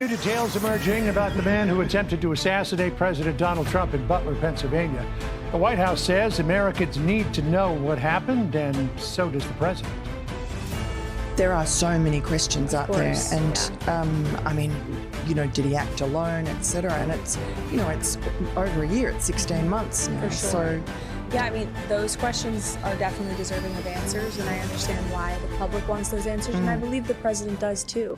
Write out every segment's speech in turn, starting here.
New details emerging about the man who attempted to assassinate President Donald Trump in Butler, Pennsylvania. The White House says Americans need to know what happened, and so does the president. There are so many questions out there, and I mean, you know, did he act alone, etc. And it's, you know, it's over a year, it's 16 months now. For sure. So, yeah, I mean, those questions are definitely deserving of answers, and I understand why the public wants those answers, and I believe the president does too.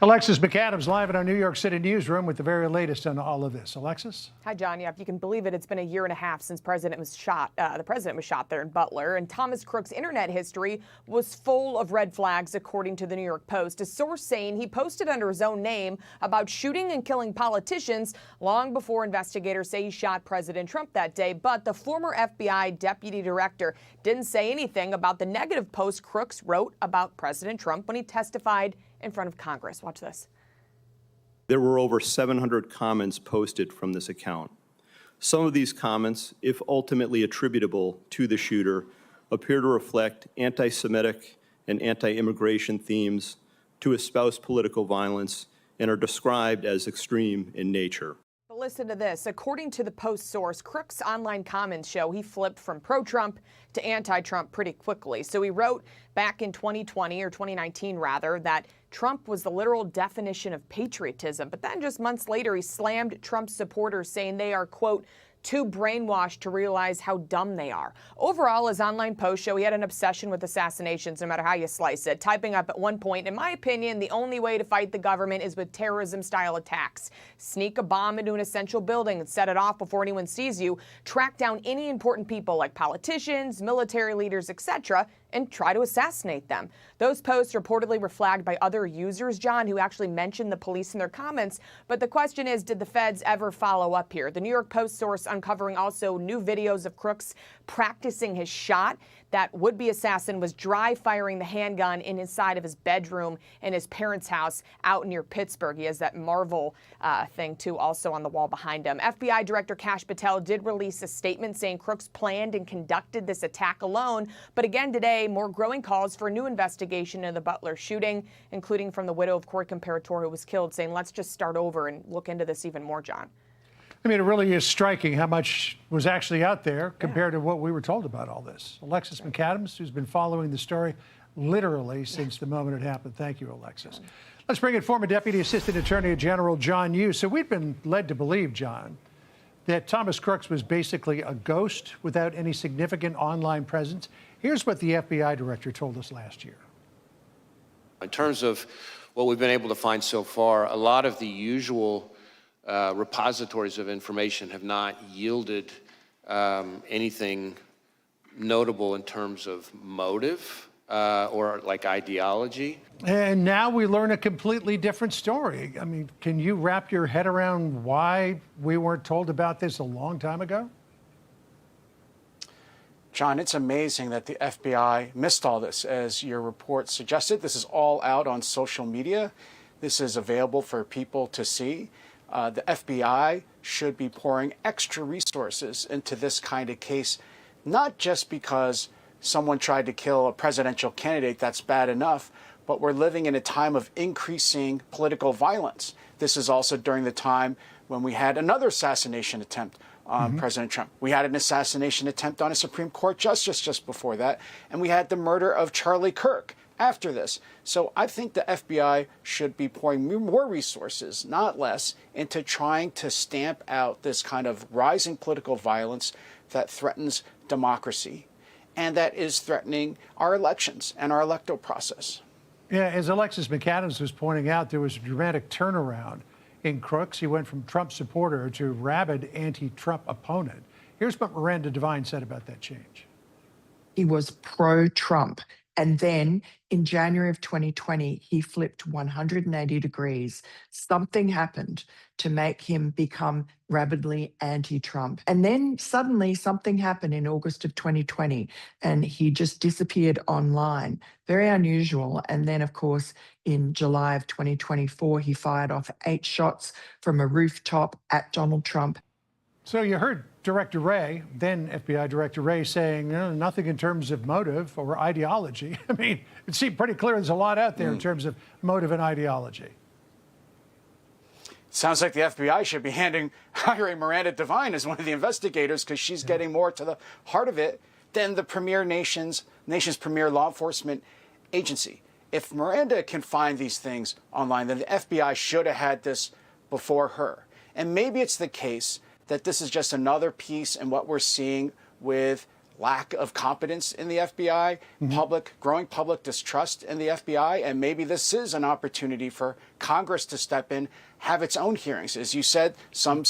Alexis McAdams live in our New York City newsroom with the very latest on all of this. Alexis? Hi, John. Yeah, if you can believe it, it's been a year and a half since the president was shot there in Butler. And Thomas Crooks' internet history was full of red flags, according to the New York Post. A source saying he posted under his own name about shooting and killing politicians long before investigators say he shot President Trump that day. But the former FBI deputy director didn't say anything about the negative post Crooks wrote about President Trump when he testified in front of Congress. Watch this. There were over 700 comments posted from this account. Some of these comments, if ultimately attributable to the shooter, appear to reflect anti-Semitic and anti-immigration themes, to espouse political violence, and are described as extreme in nature. But listen to this. According to the Post source, Crooks' online comments show he flipped from pro-Trump to anti-Trump pretty quickly. So he wrote back in 2020, or 2019 rather, that Trump was the literal definition of patriotism. But then just months later, he slammed Trump's supporters, saying they are, quote, too brainwashed to realize how dumb they are. Overall, his online posts show he had an obsession with assassinations, no matter how you slice it, typing up at one point, in my opinion, the only way to fight the government is with terrorism-style attacks. Sneak a bomb into an essential building and set it off before anyone sees you. Track down any important people like politicians, military leaders, etc., and try to assassinate them. Those posts reportedly were flagged by other users, John, who actually mentioned the police in their comments. But the question is, did the feds ever follow up here? The New York Post source uncovering also new videos of Crooks practicing his shot. That would-be assassin was dry firing the handgun inside of his bedroom in his parents' house out near Pittsburgh. He has that Marvel thing, too, also on the wall behind him. FBI Director Kash Patel did release a statement saying Crooks planned and conducted this attack alone. But again today, more growing calls for a new investigation into the Butler shooting, including from the widow of Cory Comparator, who was killed, saying, let's just start over and look into this even more, John. I mean, it really is striking how much was actually out there compared to what we were told about all this. Alexis McAdams, who's been following the story literally since the moment it happened. Thank you, Alexis. Let's bring in former Deputy Assistant Attorney General John Yoo. So we've been led to believe, John, that Thomas Crooks was basically a ghost without any significant online presence. Here's what the FBI director told us last year. In terms of what we've been able to find so far, a lot of the usual repositories of information have not yielded anything notable in terms of motive or like ideology. And now we learn a completely different story. I mean, can you wrap your head around why we weren't told about this a long time ago? John, it's amazing that the FBI missed all this. As your report suggested, this is all out on social media. This is available for people to see. The FBI should be pouring extra resources into this kind of case, not just because someone tried to kill a presidential candidate, that's bad enough, but we're living in a time of increasing political violence. This is also during the time when we had another assassination attempt on President Trump. We had an assassination attempt on a Supreme Court justice just before that, and we had the murder of Charlie Kirk after this. So I think the FBI should be pouring more resources, not less, into trying to stamp out this kind of rising political violence that threatens democracy and that is threatening our elections and our electoral process. Yeah, as Alexis McAdams was pointing out, there was a dramatic turnaround in Crooks. He went from Trump supporter to rabid anti-Trump opponent. Here's what Miranda Devine said about that change. he was pro-Trump. And then in January of 2020, he flipped 180 degrees. Something happened to make him become rabidly anti-Trump. And then suddenly something happened in August of 2020, and he just disappeared online. Very unusual. And then, of course, in July of 2024, he fired off 8 shots from a rooftop at Donald Trump. So you heard Director Wray, then FBI Director Wray, saying nothing in terms of motive or ideology. I mean, it seemed pretty clear there's a lot out there in terms of motive and ideology. Sounds like the FBI should be hiring Miranda Devine as one of the investigators, because she's getting more to the heart of it than the nation's premier law enforcement agency. If Miranda can find these things online, then the FBI should have had this before her. And maybe it's the case that this is just another piece in what we're seeing with lack of competence in the FBI, growing public distrust in the FBI, and maybe this is an opportunity for Congress to step in, have its own hearings. As you said, some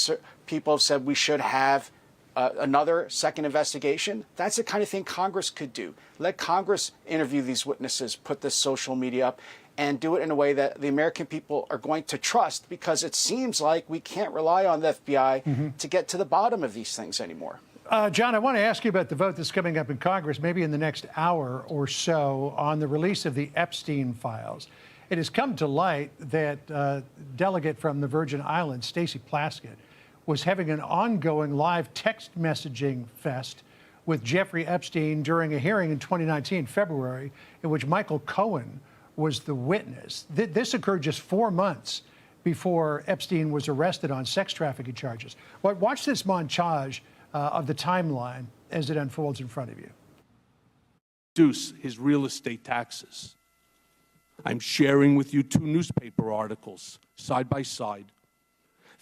people have said we should have another second investigation. That's the kind of thing Congress could do. Let Congress interview these witnesses, put this social media up, and do it in a way that the American people are going to trust, because it seems like we can't rely on the FBI to get to the bottom of these things anymore. John, I want to ask you about the vote that's coming up in Congress, maybe in the next hour or so, on the release of the Epstein files. It has come to light that delegate from the Virgin Islands, Stacey Plaskett, was having an ongoing live text messaging fest with Jeffrey Epstein during a hearing in 2019, February, in which Michael Cohen was the witness. This occurred just 4 months before Epstein was arrested on sex trafficking charges. Watch this montage of the timeline as it unfolds in front of you. Reduce his real estate taxes. I'm sharing with you 2 newspaper articles, side by side,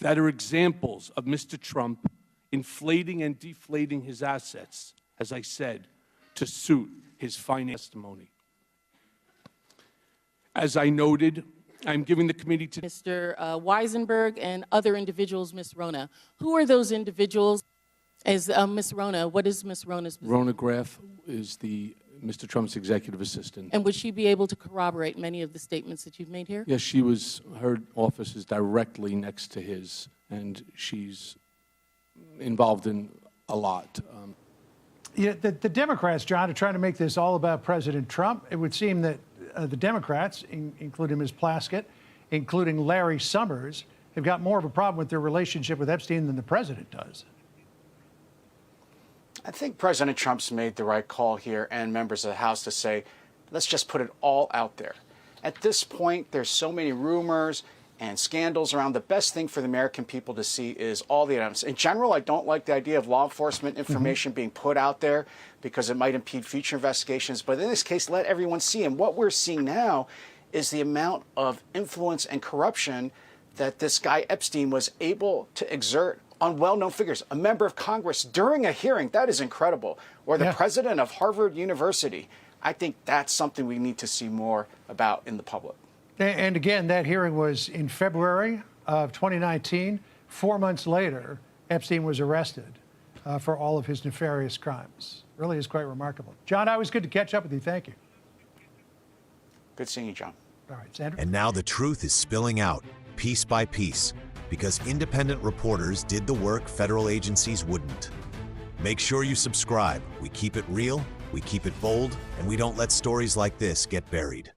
that are examples of Mr. Trump inflating and deflating his assets, as I said, to suit his finance testimony. As I noted, I'm giving the committee to Mr. Weisenberg and other individuals, Ms. Rona. Who are those individuals? As Ms. Rona, what is Ms. Rona's position? Rona Graff is Mr. Trump's executive assistant. And would she be able to corroborate many of the statements that you've made here? Yes, her office is directly next to his, and she's involved in a lot. Yeah, the Democrats, John, are trying to make this all about President Trump. It would seem that the Democrats, including Ms. Plaskett, including Larry Summers, have got more of a problem with their relationship with Epstein than the president does. I think President Trump's made the right call here, and members of the House, to say, let's just put it all out there. At this point, there's so many rumors and scandals around. The best thing for the American people to see is all the evidence. In general, I don't like the idea of law enforcement information being put out there because it might impede future investigations. But in this case, let everyone see. And what we're seeing now is the amount of influence and corruption that this guy Epstein was able to exert on well-known figures, a member of Congress during a hearing. That is incredible. Or the president of Harvard University. I think that's something we need to see more about in the public. And again, that hearing was in February of 2019. 4 months later, Epstein was arrested for all of his nefarious crimes. Really is quite remarkable. John, always good to catch up with you. Thank you. Good seeing you, John. All right, Sandra. And now the truth is spilling out, piece by piece, because independent reporters did the work federal agencies wouldn't. Make sure you subscribe. We keep it real, we keep it bold, and we don't let stories like this get buried.